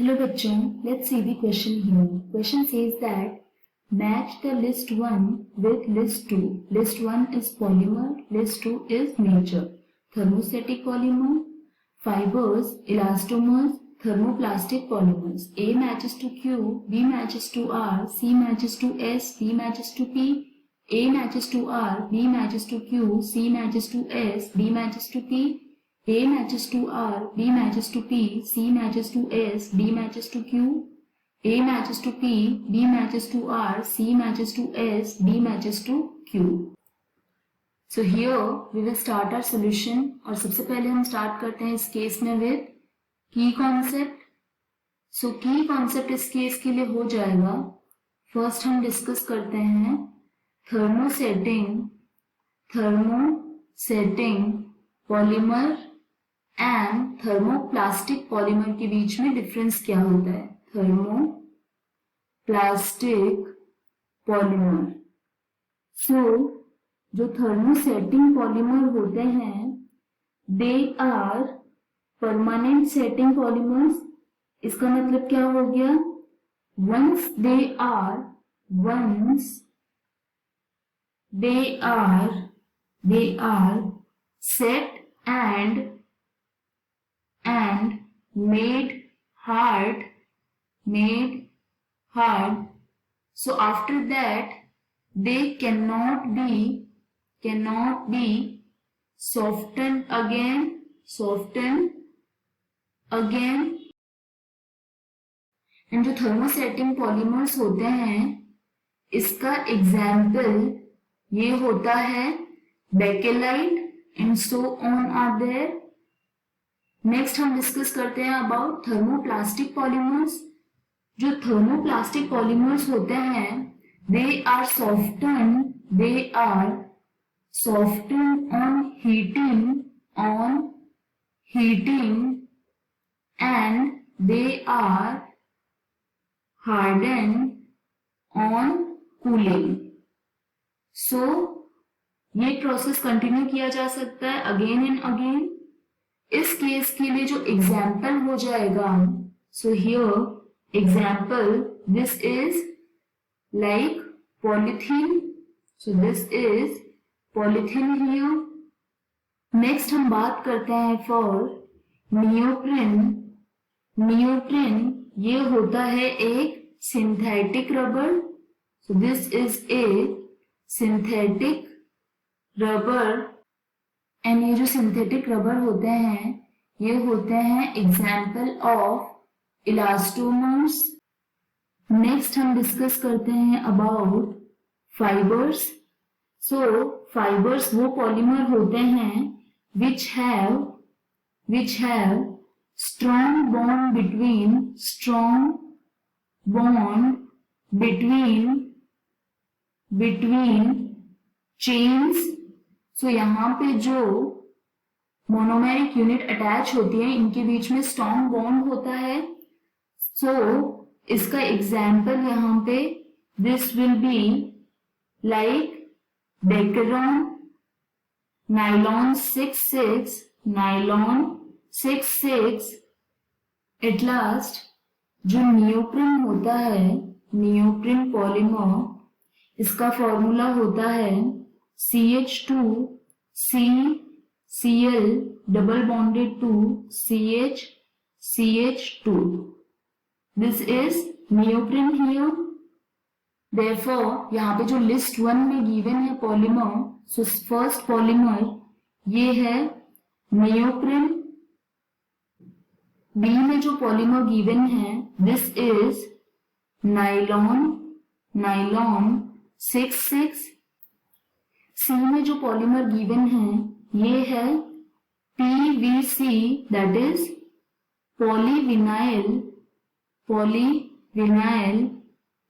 Hello bachon, let's see the question here. Question says that match the list 1 with list 2. List 1 is polymer, list 2 is nature. Thermostatic polymer, fibers, elastomers, thermoplastic polymers. A matches to Q, B matches to R, C matches to S, D matches to P. A matches to R, B matches to Q, C matches to S, D matches to P. A matches to R, B matches to P, C matches to S, D matches to Q. A matches to P, B matches to R, C matches to S, D matches to Q. So here we will start our solution और सबसे पहले हम start करते हैं इस case में with key concept. So key concept इस case के लिए हो जाएगा. First हम discuss करते हैं thermosetting polymer and thermoplastic polymer के बीच में डिफरेंस क्या होता है. Thermoplastic polymer. सो जो थर्मोसेटिंग पॉलीमर होते हैं they are permanent setting polymers. इसका मतलब क्या हो गया, once they are set and made hard. So after that they cannot be softened again. And जो थर्मोसेटिंग पॉलीमर्स होते हैं इसका एग्जाम्पल ये होता है bakelite and so on are there. Next हम डिस्कस करते हैं अबाउट थर्मोप्लास्टिक पॉलीमर्स. जो थर्मोप्लास्टिक पॉलीमर्स होते हैं they are softened on heating and they are hardened on cooling. So ये प्रोसेस कंटिन्यू किया जा सकता है अगेन एंड अगेन. इस केस के लिए जो एग्जाम्पल हो जाएगा, so here example this is like polythene. So this is polythene here. Next हम बात करते हैं फॉर नियोप्रिन. ये होता है एक synthetic rubber. So this is a synthetic rubber. And ये जो सिंथेटिक रबर होते हैं ये होते हैं एग्जाम्पल ऑफ इलास्टोमर्स. नेक्स्ट हम डिस्कस करते हैं अबाउट फाइबर्स. सो फाइबर्स वो पॉलीमर होते हैं which have strong bond between chains. So यहाँ पे जो मोनोमेरिक यूनिट अटैच होती है इनके बीच में स्ट्रॉन्ग बॉन्ड होता है. सो इसका एग्जाम्पल यहाँ पे this will be like dacron, nylon 6/6. At last जो नियोप्रिन होता है, नियोप्रिन पॉलीमर, इसका फॉर्मूला होता है CH2CCl double bonded to CH2. This is neoprene here. Therefore यहाँ पे जो लिस्ट 1 में गिवन है पॉलीमर, सो फर्स्ट पॉलीमर ये है नियोप्रिन. बी में जो पॉलीमर गिवन है दिस इज नाइलॉन 6/6. सी में जो पॉलीमर गिवन है ये है PVC, that is polyvinyl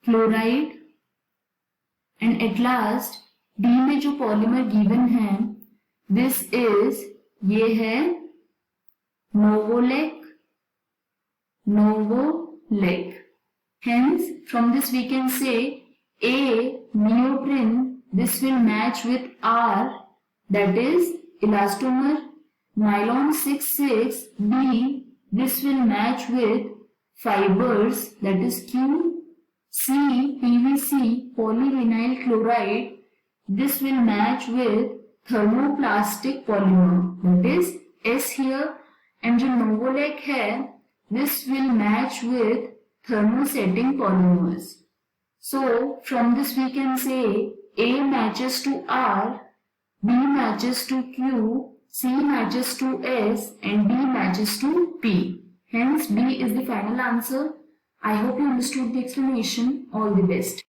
chloride. And at last D में जो पॉलीमर गिवन है दिस इज ये है नोवोलेक. Hence from this we can say A, neoprene, this will match with R, that is elastomer. Nylon 6/6. B, this will match with fibers, that is Q, C, PVC, polyvinyl chloride, this will match with thermoplastic polymer, that is S here, and जो Novolac है, this will match with thermosetting polymers. So from this we can say A matches to R, B matches to Q, C matches to S, and D matches to P. Hence B is the final answer. I hope you understood the explanation. All the best.